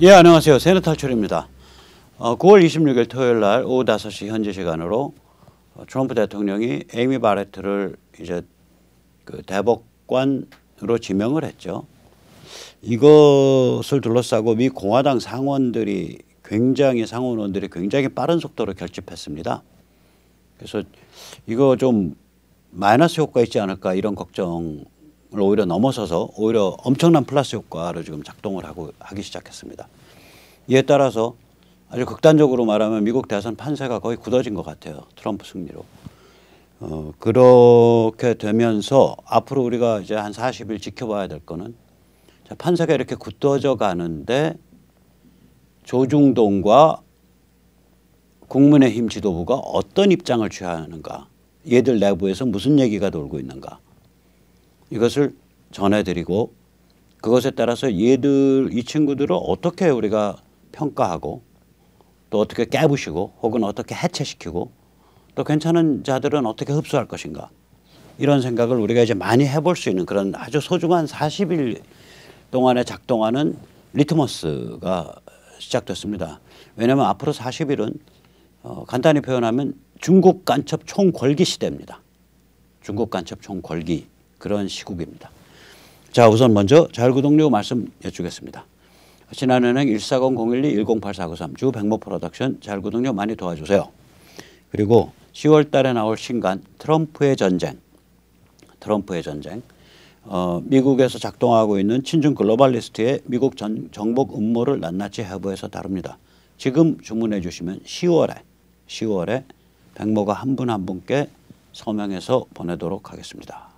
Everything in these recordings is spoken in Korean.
예, 안녕하세요. 세뇌탈출입니다. 9월 26일 토요일 날 오후 5시 현지 시간으로 트럼프 대통령이 에이미 바레트를 이제 그 대법관으로 지명을 했죠. 이것을 둘러싸고 미 공화당 상원들이 상원원들이 굉장히 빠른 속도로 결집했습니다. 그래서 이거 좀 마이너스 효과 있지 않을까 이런 걱정을 오히려 넘어서서 오히려 엄청난 플러스 효과로 지금 작동을 하기 시작했습니다. 이에 따라서 아주 극단적으로 말하면 미국 대선 판세가 거의 굳어진 것 같아요. 트럼프 승리로. 그렇게 되면서 앞으로 우리가 이제 한 40일 지켜봐야 될 거는 판세가 이렇게 굳어져 가는데 조중동과 국민의힘 지도부가 어떤 입장을 취하는가, 얘들 내부에서 무슨 얘기가 돌고 있는가, 이것을 전해드리고 그것에 따라서 이 친구들을 어떻게 우리가 평가하고 또 어떻게 깨부시고 혹은 어떻게 해체시키고 또 괜찮은 자들은 어떻게 흡수할 것인가, 이런 생각을 우리가 이제 많이 해볼 수 있는 그런 아주 소중한 40일 동안에 작동하는 리트머스가 시작됐습니다. 왜냐하면 앞으로 40일은 간단히 표현하면 중국 간첩 총궐기 시대입니다. 중국 간첩 총궐기 그런 시국입니다. 자, 우선 먼저 자율구독료 말씀 여쭈겠습니다. 신한은행 140-012-108493 주 백모 프로덕션 자율구독료 많이 도와주세요. 그리고 10월 달에 나올 신간 트럼프의 전쟁. 미국에서 작동하고 있는 친중 글로벌리스트의 미국 정복 음모를 낱낱이 해부해서 다룹니다. 지금 주문해 주시면 10월에 백모가 한 분 한 분께 서명해서 보내도록 하겠습니다.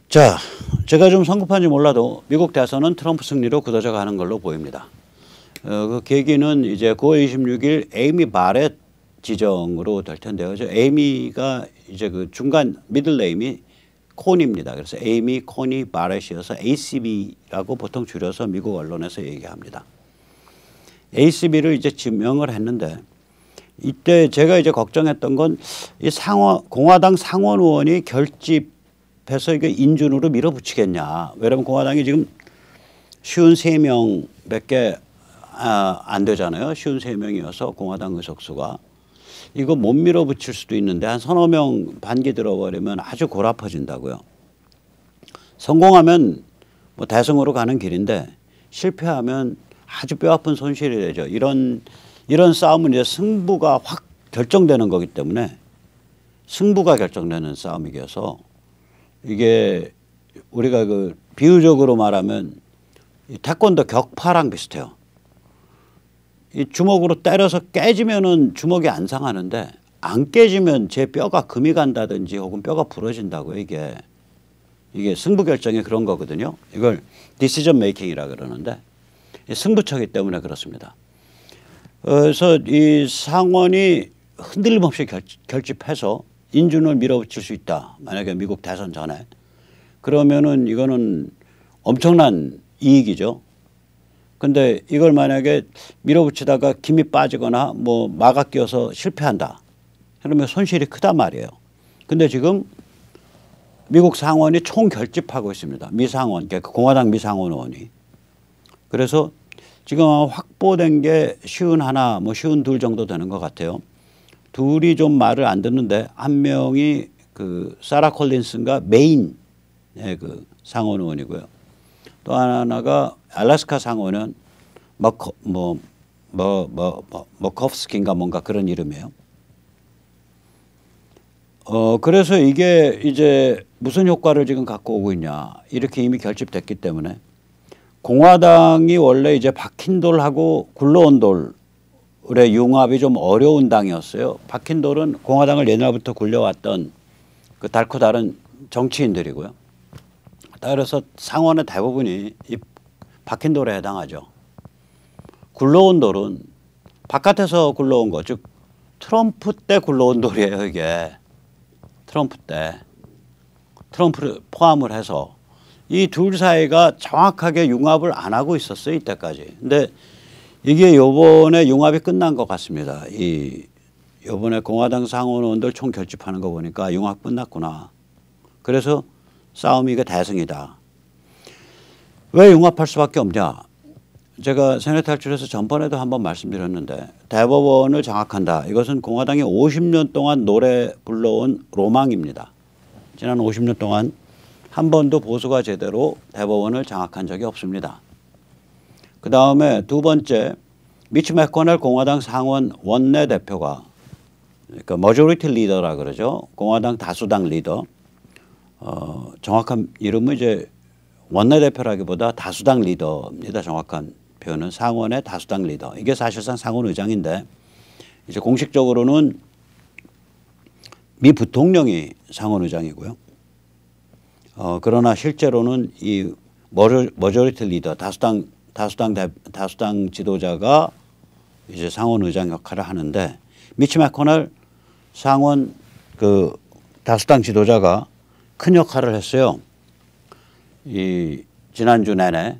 자, 제가 좀 성급한지 몰라도 미국 대선은 트럼프 승리로 굳어져 가는 걸로 보입니다. 그 계기는 이제 9월 26일 에이미 바렛 지정으로 될 텐데요. 에이미가 이제 그 중간 미들네임이 콘입니다. 그래서 에이미 코니 바렛이어서 ACB라고 보통 줄여서 미국 언론에서 얘기합니다. ACB를 이제 지명을 했는데 이때 제가 이제 걱정했던 건 이 공화당 상원 의원이 결집해서 이게 인준으로 밀어붙이겠냐. 왜냐하면 공화당이 지금 53명밖에 안 되잖아요. 53명이어서 공화당 의석수가. 이거 못 밀어붙일 수도 있는데 한 서너 명 반기 들어버리면 아주 골아퍼진다고요. 성공하면 뭐 대승으로 가는 길인데 실패하면 아주 뼈아픈 손실이 되죠. 이런 싸움은 이제 승부가 확 결정되는 거기 때문에 승부가 결정되는 싸움이어서 이게 우리가 그 비유적으로 말하면 이 태권도 격파랑 비슷해요. 이 주먹으로 때려서 깨지면은 주먹이 안 상하는데 안 깨지면 제 뼈가 금이 간다든지 혹은 뼈가 부러진다고요. 이게 승부 결정이 그런 거거든요. 이걸 디시전 메이킹이라 그러는데 승부처기 때문에 그렇습니다. 그래서 이 상원이 흔들림 없이 결집해서 인준을 밀어붙일 수 있다. 만약에 미국 대선 전에. 그러면은 이거는 엄청난 이익이죠. 근데 이걸 만약에 밀어붙이다가 김이 빠지거나 뭐 막아 끼어서 실패한다. 그러면 손실이 크단 말이에요. 근데 지금 미국 상원이 총결집하고 있습니다. 미상원, 그러니까 공화당 미상원 의원이. 그래서 지금 확보된 게 51, 뭐 52 정도 되는 것 같아요. 둘이 좀 말을 안 듣는데 한 명이 그 사라 콜린슨가 메인의 그 상원 의원이고요. 또 하나가 알래스카 상원은 머커프스키인가 뭔가 그런 이름이에요. 그래서 이게 이제 무슨 효과를 지금 갖고 오고 있냐. 이렇게 이미 결집됐기 때문에 공화당이 원래 이제 박힌 돌하고 굴러온 돌의 융합이 좀 어려운 당이었어요. 박힌 돌은 공화당을 옛날부터 굴려왔던 그 달코 다른 정치인들이고요. 따라서 상원의 대부분이 이 박힌 돌에 해당하죠. 굴러온 돌은 바깥에서 굴러온 거, 즉 트럼프 때 굴러온 돌이에요. 이게 트럼프 때 트럼프를 포함을 해서 이 둘 사이가 정확하게 융합을 안 하고 있었어요. 이때까지. 근데 이게 요번에 융합이 끝난 것 같습니다. 요번에 공화당 상원의원들 총 결집하는 거 보니까 융합 끝났구나. 그래서 싸움이 이게 대승이다. 왜 융합할 수밖에 없냐. 제가 세뇌 탈출해서 전번에도 한번 말씀드렸는데 대법원을 장악한다. 이것은 공화당이 50년 동안 노래 불러온 로망입니다. 지난 50년 동안 한 번도 보수가 제대로 대법원을 장악한 적이 없습니다. 그 다음에 두 번째, 미치 맥코넬 공화당 상원 원내대표가, 그러니까 머저리티 리더라 그러죠. 공화당 다수당 리더. 정확한 이름은 이제 원내대표라기보다 다수당 리더입니다. 정확한 표현은 상원의 다수당 리더. 이게 사실상 상원 의장인데 이제 공식적으로는 미 부통령이 상원 의장이고요. 그러나 실제로는 이 머저리티 리더 다수당 지도자가 이제 상원 의장 역할을 하는데 미치 맥코넬 상원 그 다수당 지도자가 큰 역할을 했어요. 이 지난주 내내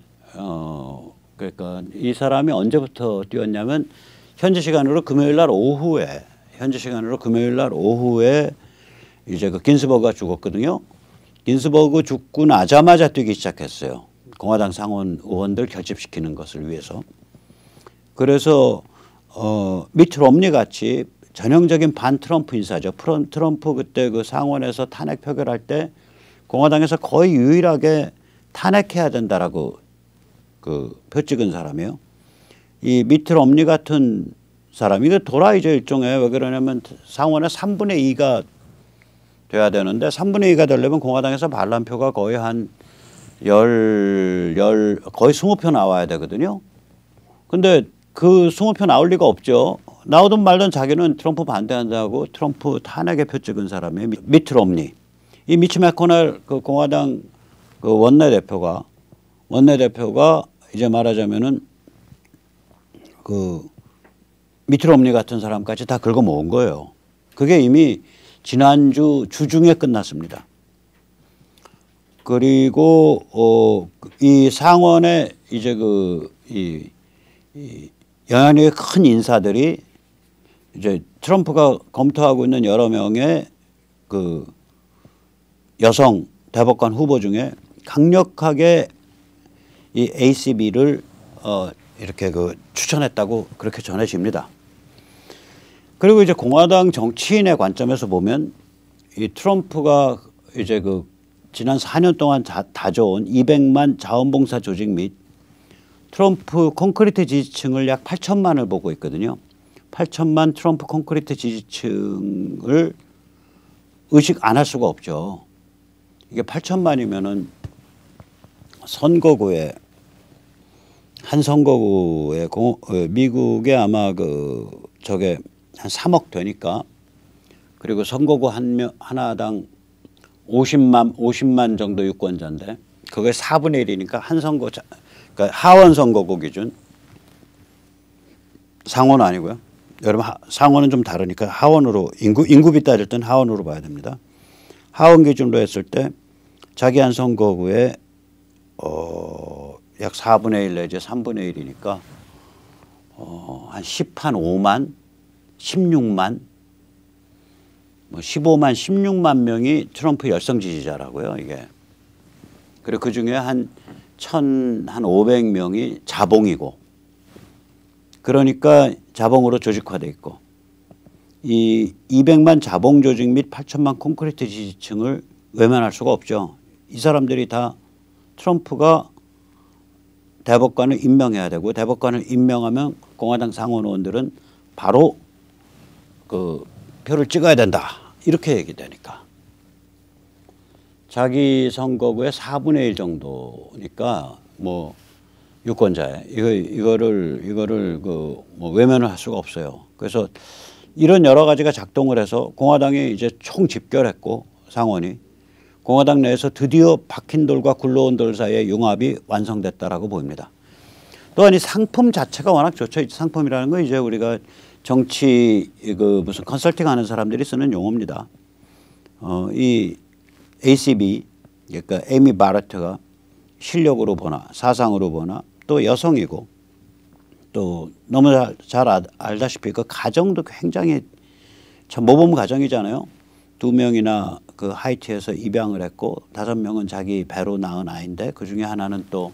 그러니까 이 사람이 언제부터 뛰었냐면 현지 시간으로 금요일 날 오후에 이제 그 긴스버그가 죽었거든요. 긴스버그 죽고 나자마자 뛰기 시작했어요. 공화당 상원 의원들 결집시키는 것을 위해서. 그래서 미트 롬니 같이 전형적인 반 트럼프 인사죠. 트럼프 그때 그 상원에서 탄핵 표결할 때 공화당에서 거의 유일하게 탄핵해야 된다라고 그 표 찍은 사람이에요. 이 미트 롬니 같은 사람, 이거 도라이죠 일종의. 왜 그러냐면 상원의 3분의 2가 돼야 되는데 3분의 2가 되려면 공화당에서 반란표가 거의 한 거의 20표 나와야 되거든요. 근데 그 20표 나올 리가 없죠. 나오든 말든 자기는 트럼프 반대한다고 트럼프 탄핵에 표 찍은 사람이 미트 롬니. 이 미치 맥코넬 그 공화당 그 원내대표가 이제 말하자면은 그 미트 롬니 같은 사람까지 다 긁어 모은 거예요. 그게 이미 지난주 주중에 끝났습니다. 그리고 이 상원에 이제 이 영향력이 큰 인사들이 이제 트럼프가 검토하고 있는 여러 명의 그 여성 대법관 후보 중에 강력하게 이 ACB를 이렇게 그 추천했다고 그렇게 전해집니다. 그리고 이제 공화당 정치인의 관점에서 보면 이 트럼프가 이제 그 지난 4년 동안 다져온 200만 자원봉사 조직 및 트럼프 콘크리트 지지층을 약 8천만을 보고 있거든요. 8천만 트럼프 콘크리트 지지층을 의식 안 할 수가 없죠. 이게 8천만이면은 선거구에 한 선거구에 미국에 아마 그 저게 한 3억 되니까, 그리고 선거구 하나당 50만 정도 유권자인데 그게 4분의 1이니까 한 선거, 그러니까 하원 선거구 기준, 상원은 아니고요. 여러분 상원은 좀 다르니까 하원으로 인구비 따질 땐 하원으로 봐야 됩니다. 하원 기준으로 했을 때 자기 한 선거구에 약 4분의 1 내지 3분의 1이니까 한 5만 16만 뭐 15만 16만 명이 트럼프 열성 지지자라고요, 이게. 그리고 그 중에 한 500명이 자봉이고, 그러니까 자봉으로 조직화돼 있고, 이 200만 자봉 조직 및 8천만 콘크리트 지지층을 외면할 수가 없죠. 이 사람들이 다 트럼프가 대법관을 임명해야 되고, 대법관을 임명하면 공화당 상원 의원들은 바로 그 표를 찍어야 된다, 이렇게 얘기되니까 자기 선거구의 4분의 1 정도니까 뭐 유권자에 이거를 그 뭐 외면을 할 수가 없어요. 그래서 이런 여러 가지가 작동을 해서 공화당이 이제 총 집결했고, 상원이 공화당 내에서 드디어 박힌 돌과 굴러온 돌 사이의 융합이 완성됐다라고 보입니다. 또한 이 상품 자체가 워낙 좋죠. 상품이라는 건 이제 우리가 정치 그 무슨 컨설팅 하는 사람들이 쓰는 용어입니다. 이 ACB, 그러니까 에이미 바레트가 실력으로 보나 사상으로 보나 또 여성이고, 또 너무 잘 알다시피 그 가정도 굉장히 참 모범 가정이잖아요. 2명이나 그 하이티에서 입양을 했고 5명은 자기 배로 낳은 아이인데 그 중에 하나는 또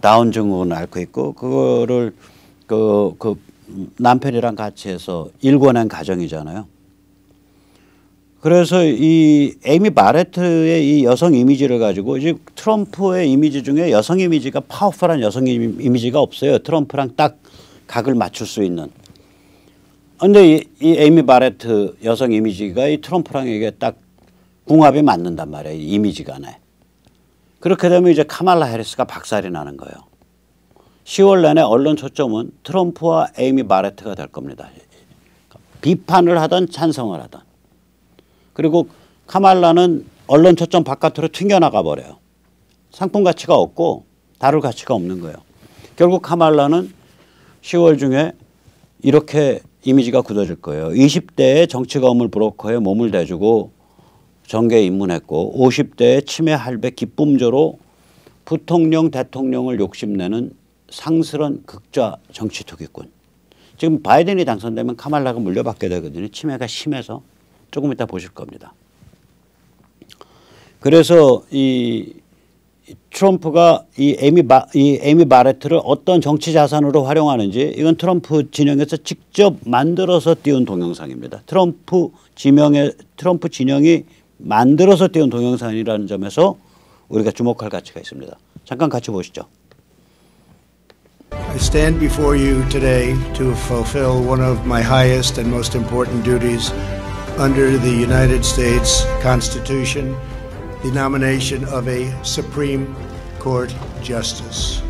다운 증후군 앓고 있고 그거를 그 남편이랑 같이 해서 일궈낸 가정이잖아요. 그래서 이 에이미 바레트의 이 여성 이미지를 가지고 이제 트럼프의 이미지 중에 여성 이미지가 파워풀한 여성 이미지가 없어요. 트럼프랑 딱 각을 맞출 수 있는. 그런데 이 에이미 바레트 여성 이미지가 이 트럼프랑 이게 딱 궁합이 맞는단 말이에요. 이 이미지가. 네. 그렇게 되면 이제 카말라 해리스가 박살이 나는 거예요. 10월 내내 언론 초점은 트럼프와 에이미 바레트가 될 겁니다. 비판을 하든 찬성을 하든. 그리고 카말라는 언론 초점 바깥으로 튕겨나가 버려요. 상품 가치가 없고 다룰 가치가 없는 거예요. 결국 카말라는 10월 중에 이렇게 이미지가 굳어질 거예요. 20대에 정치 거물 브로커에 몸을 대주고 정계에 입문했고 50대에 치매 할배 기쁨조로 부통령 대통령을 욕심내는 상스런 극좌 정치 투기꾼. 지금 바이든이 당선되면 카말라가 물려받게 되거든요. 치매가 심해서 조금 이따 보실 겁니다. 그래서 이 트럼프가 이 에이미 바레트를 어떤 정치 자산으로 활용하는지 이건 트럼프 진영에서 직접 만들어서 띄운 동영상입니다. 트럼프 진영이 만들어서 띄운 동영상이라는 점에서 우리가 주목할 가치가 있습니다. 잠깐 같이 보시죠. I stand before you today to fulfill one of my highest and most important duties under the United States Constitution, the nomination of a Supreme Court Justice.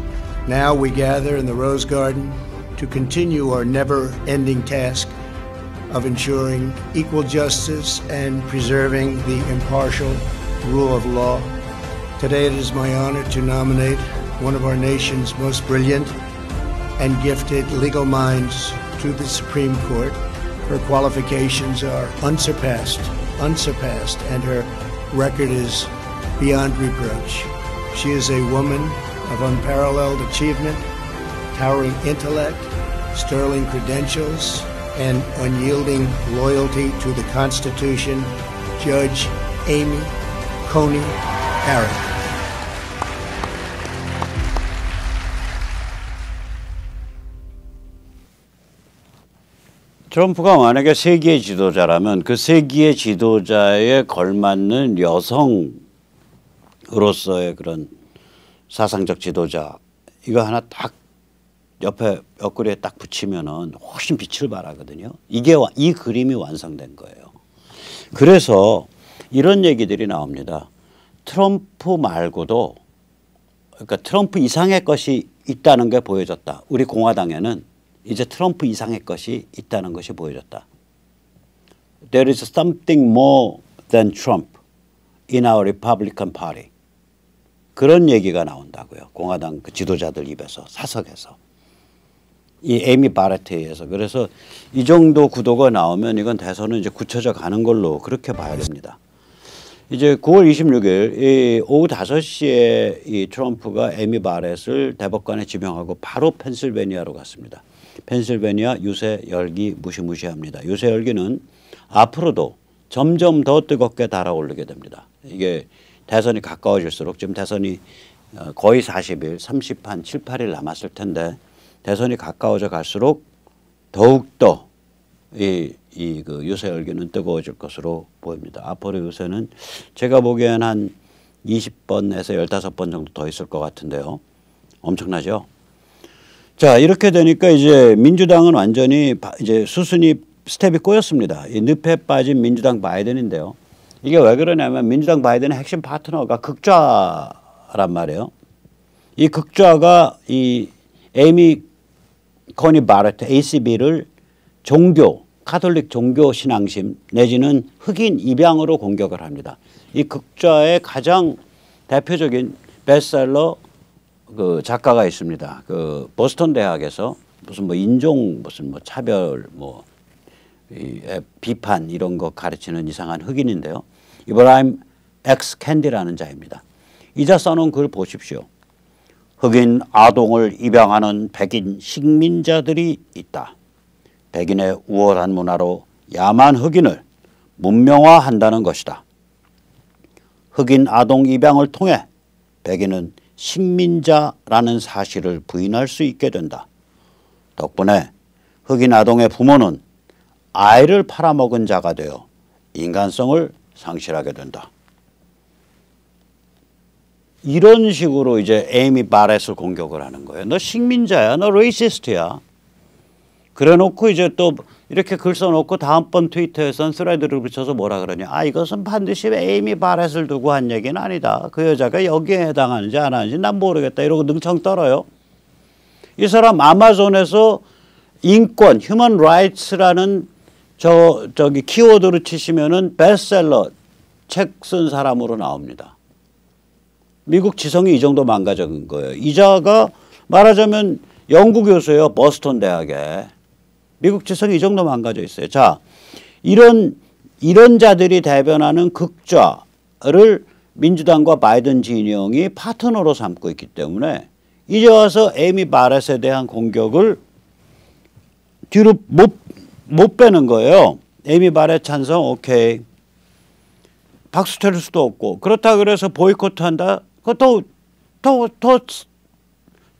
Now we gather in the Rose Garden to continue our never-ending task of ensuring equal justice and preserving the impartial rule of law. Today it is my honor to nominate one of our nation's most brilliant and gifted legal minds to the Supreme Court. Her qualifications are unsurpassed, and her record is beyond reproach. She is a woman of unparalleled achievement, towering intellect, sterling credentials, and unyielding loyalty to the Constitution, Judge Amy Coney Barrett. 트럼프가 만약에 세계의 지도자라면 그 세계의 지도자에 걸맞는 여성으로서의 그런 사상적 지도자 이거 하나 딱 옆에 옆구리에 딱 붙이면은 훨씬 빛을 발하거든요. 이 그림이 완성된 거예요. 그래서 이런 얘기들이 나옵니다. 트럼프 말고도 그러니까 트럼프 이상의 것이 있다는 게 보여졌다. 우리 공화당에는 이제 트럼프 이상의 것이 있다는 것이 보여졌다. There is something more than Trump in our Republican Party. 그런 얘기가 나온다고요. 공화당 그 지도자들 입에서 사석에서. 이 에이미 바레트에 의해서. 그래서 이 정도 구도가 나오면 이건 대선은 이제 굳혀져 가는 걸로 그렇게 봐야 됩니다. 이제 9월 26일 오후 5시에 이 트럼프가 에이미 바렛을 대법관에 지명하고 바로 펜실베니아로 갔습니다. 펜실베니아 유세 열기 무시무시합니다. 유세 열기는 앞으로도 점점 더 뜨겁게 달아오르게 됩니다. 이게 대선이 가까워질수록 지금 대선이 거의 40일, 30한 7, 8일 남았을 텐데 대선이 가까워져 갈수록 더욱더 그 유세 열기는 뜨거워질 것으로 보입니다. 앞으로 유세는 제가 보기엔 한 20번에서 15번 정도 더 있을 것 같은데요. 엄청나죠? 자, 이렇게 되니까 이제 민주당은 완전히 이제 수순이 스텝이 꼬였습니다. 이 늪에 빠진 민주당 바이든인데요. 이게 왜 그러냐면 민주당 바이든의 핵심 파트너가 극좌란 말이에요. 이 극좌가 이 에이미 코니 바레트 ACB를 카톨릭 종교 신앙심 내지는 흑인 입양으로 공격을 합니다. 이 극좌의 가장 대표적인 베스트셀러 그 작가가 있습니다. 그 보스턴 대학에서 무슨 인종 차별 비판 이런 거 가르치는 이상한 흑인인데요. 이브라임 엑스 캔디라는 자입니다. 이 자 써놓은 글 보십시오. 흑인 아동을 입양하는 백인 식민자들이 있다. 백인의 우월한 문화로 야만 흑인을 문명화한다는 것이다. 흑인 아동 입양을 통해 백인은 식민자라는 사실을 부인할 수 있게 된다. 덕분에 흑인 아동의 부모는 아이를 팔아먹은 자가 되어 인간성을 상실하게 된다. 이런 식으로 이제 에이미 바렛을 공격을 하는 거예요. 너 식민자야. 너 레이시스트야. 그래 놓고 이제 또 이렇게 글 써놓고 다음번 트위터에선 스레드를 붙여서 뭐라 그러냐. 아, 이것은 반드시 에이미 바렛을 두고 한 얘기는 아니다. 그 여자가 여기에 해당하는지 안 하는지 난 모르겠다. 이러고 능청 떨어요. 이 사람 아마존에서 인권, 휴먼 라이츠라는 저기 키워드로 치시면은 베스트셀러 책 쓴 사람으로 나옵니다. 미국 지성이 이 정도 망가진 거예요. 이자가 말하자면 연구 교수예요. 버스턴 대학에. 미국 지성이 이 정도 망가져 있어요. 자, 이런 자들이 대변하는 극좌를 민주당과 바이든 진영이 파트너로 삼고 있기 때문에 이제 와서 에이미 바렛에 대한 공격을 뒤로 못 빼는 거예요. 에이미 바렛 찬성 오케이. 박수 칠 수도 없고 그렇다 그래서 보이콧한다. 그것도 더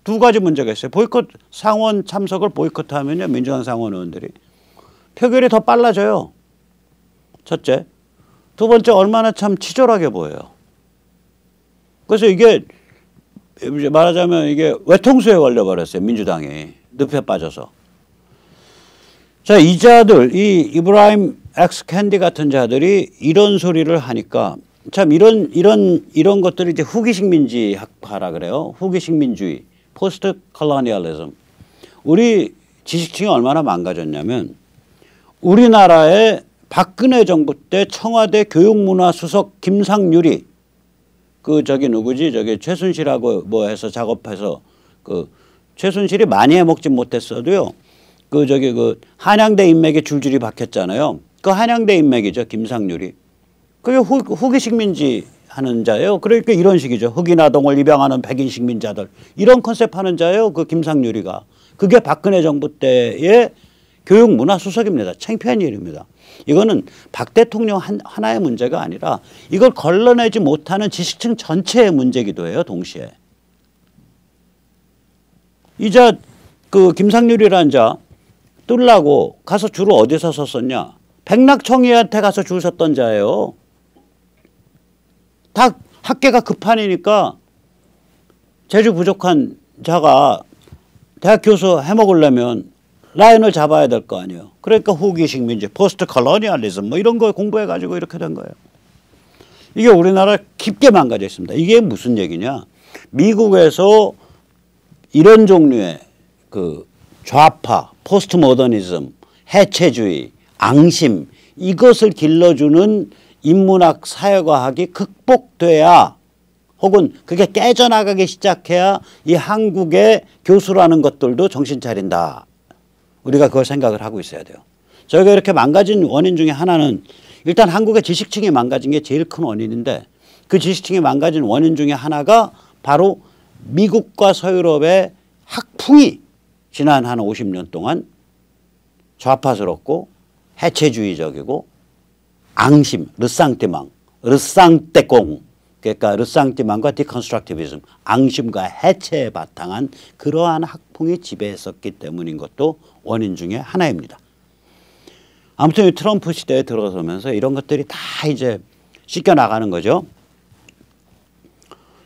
두 가지 문제가 있어요. 보이콧 상원 참석을 보이콧하면요. 민주당 상원 의원들이 표결이 더 빨라져요. 첫째. 두 번째 얼마나 참 치졸하게 보여요. 그래서 이게 말하자면 이게 외통수에 걸려버렸어요. 민주당이. 늪에 빠져서. 자, 이 자들, 이 이브라임 엑스 캔디 같은 자들이 이런 소리를 하니까 참 이런 것들이 이제 후기식 민지 학파라 그래요. 후기식 민주의, 포스트 컬로니얼리즘. 우리 지식층이 얼마나 망가졌냐면 우리나라의 박근혜 정부 때 청와대 교육문화수석 김상률이 그 저기 누구지? 저기 최순실하고 뭐 해서 작업해서 그 최순실이 많이 해먹지 못했어도요. 그 저기 그 한양대 인맥에 줄줄이 박혔잖아요. 그 한양대 인맥이죠. 김상률이. 그게 후기 식민지 하는 자예요. 그러니까 이런 식이죠. 흑인 아동을 입양하는 백인 식민자들. 이런 컨셉 하는 자예요. 그 김상률이가. 그게 박근혜 정부 때의 교육문화수석입니다. 창피한 일입니다. 이거는 박 대통령 하나의 문제가 아니라 이걸 걸러내지 못하는 지식층 전체의 문제이기도 해요. 동시에. 이자 그 김상률이라는 자 뚫라고 가서 주로 어디서 섰었냐. 백낙청이한테 가서 줄 섰던 자예요. 다 학계가 급판이니까 재주 부족한 자가 대학 교수 해먹으려면 라인을 잡아야 될 거 아니에요. 그러니까 후기식 민지, 포스트 컬로니얼리즘 뭐 이런 거 공부해가지고 이렇게 된 거예요. 이게 우리나라 깊게 망가져 있습니다. 이게 무슨 얘기냐. 미국에서 이런 종류의 그 좌파, 포스트 모더니즘, 해체주의, 앙심 이것을 길러주는 인문학, 사회과학이 극복돼야 혹은 그게 깨져나가기 시작해야 이 한국의 교수라는 것들도 정신 차린다. 우리가 그걸 생각을 하고 있어야 돼요. 저희가 이렇게 망가진 원인 중에 하나는 일단 한국의 지식층이 망가진 게 제일 큰 원인인데 그 지식층이 망가진 원인 중에 하나가 바로 미국과 서유럽의 학풍이 지난 한 50년 동안 좌파스럽고 해체주의적이고 앙심, 르상띠망, 르상떼공 그러니까 르상띠망과 디컨스트럭티비즘 앙심과 해체에 바탕한 그러한 학풍이 지배했었기 때문인 것도 원인 중에 하나입니다. 아무튼 트럼프 시대에 들어서면서 이런 것들이 다 이제 씻겨나가는 거죠.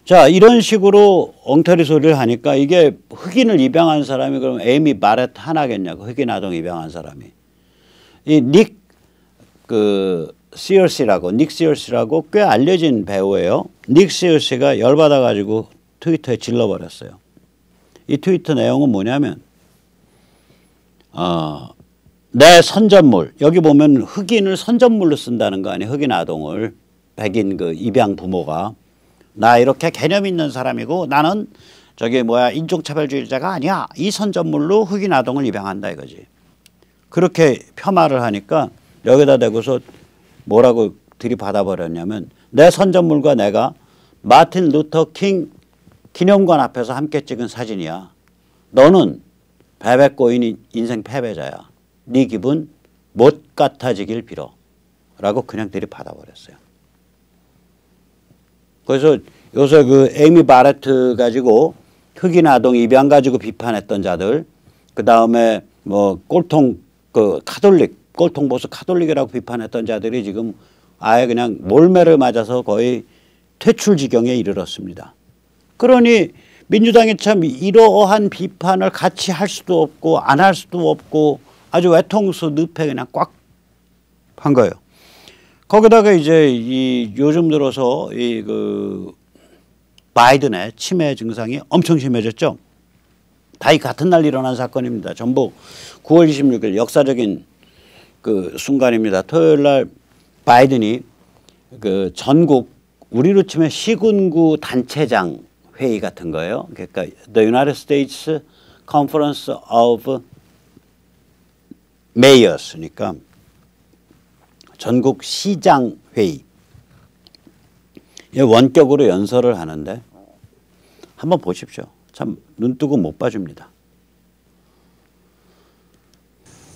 자, 이런 식으로 엉터리 소리를 하니까 이게 흑인을 입양한 사람이 그럼 에이미 바렛 하나겠냐고 흑인 아동 입양한 사람이. 이 닉 시어스라고 닉 시어스라고 꽤 알려진 배우예요. 닉 시어스가 열받아가지고 트위터에 질러버렸어요. 이 트위터 내용은 뭐냐면 내 선전물 여기 보면 흑인을 선전물로 쓴다는 거 아니에요. 흑인 아동을 백인 그 입양 부모가 나 이렇게 개념 있는 사람이고 나는 저기 뭐야 인종차별주의자가 아니야. 이 선전물로 흑인 아동을 입양한다 이거지. 그렇게 폄하를 하니까 여기다 대고서 뭐라고 들이받아버렸냐면 내 선전물과 내가 마틴 루터 킹 기념관 앞에서 함께 찍은 사진이야. 너는 베베 꼬인 인생 패배자야. 네 기분 못 같아지길 빌어. 라고 그냥 들이받아버렸어요. 그래서 요새 그 에이미 바레트 가지고 흑인 아동 입양 가지고 비판했던 자들, 그 다음에 뭐 꼴통 그 카톨릭, 꼴통 보수 카톨릭이라고 비판했던 자들이 지금 아예 그냥 몰매를 맞아서 거의 퇴출 지경에 이르렀습니다. 그러니 민주당이 참 이러한 비판을 같이 할 수도 없고 안 할 수도 없고 아주 외통수 늪에 그냥 꽉 한 거예요. 거기다가 이제 이 요즘 들어서 이 그 바이든의 치매 증상이 엄청 심해졌죠. 다 이 같은 날 일어난 사건입니다. 전부 9월 26일 역사적인 그 순간입니다. 토요일 날 바이든이 그 전국 우리로 치면 시군구 단체장 회의 같은 거예요. 그러니까 The United States Conference of Mayors니까 전국 시장 회의. 원격으로 연설을 하는데 한번 보십시오. 참 눈 뜨고 못 봐줍니다.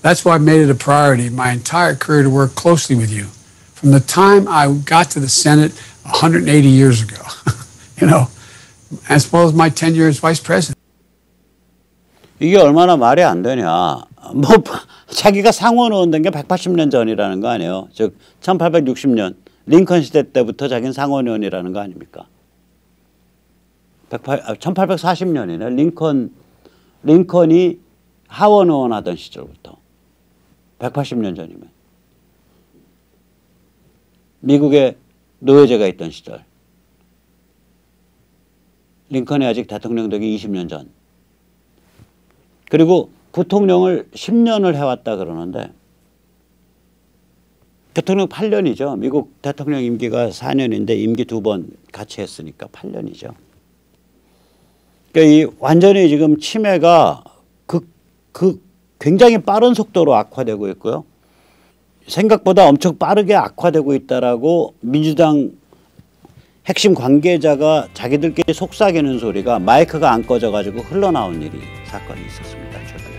That's why I made it a priority my entire career to work closely with you. From the time I got to the Senate 180 years ago, you know, as well as my tenure as vice president. 이게 얼마나 말이 안 되냐. 뭐 자기가 상원의원 된 게 180년 전이라는 거 아니에요. 즉 1860년 링컨 시대 때부터 자기는 상원의원이라는 거 아닙니까? 1840년이네. 링컨이 하원의원 하던 시절부터 180년 전이면 미국에 노예제가 있던 시절, 링컨이 아직 대통령 되기 20년 전, 그리고 부통령을 10년을 해왔다 그러는데 대통령 8년이죠. 미국 대통령 임기가 4년인데 임기 2번 같이 했으니까 8년이죠. 그러니까 이 완전히 지금 치매가 굉장히 빠른 속도로 악화되고 있고요. 생각보다 엄청 빠르게 악화되고 있다라고 민주당 핵심 관계자가 자기들끼리 속삭이는 소리가 마이크가 안 꺼져가지고 흘러나온 사건이 있었습니다. 최근에.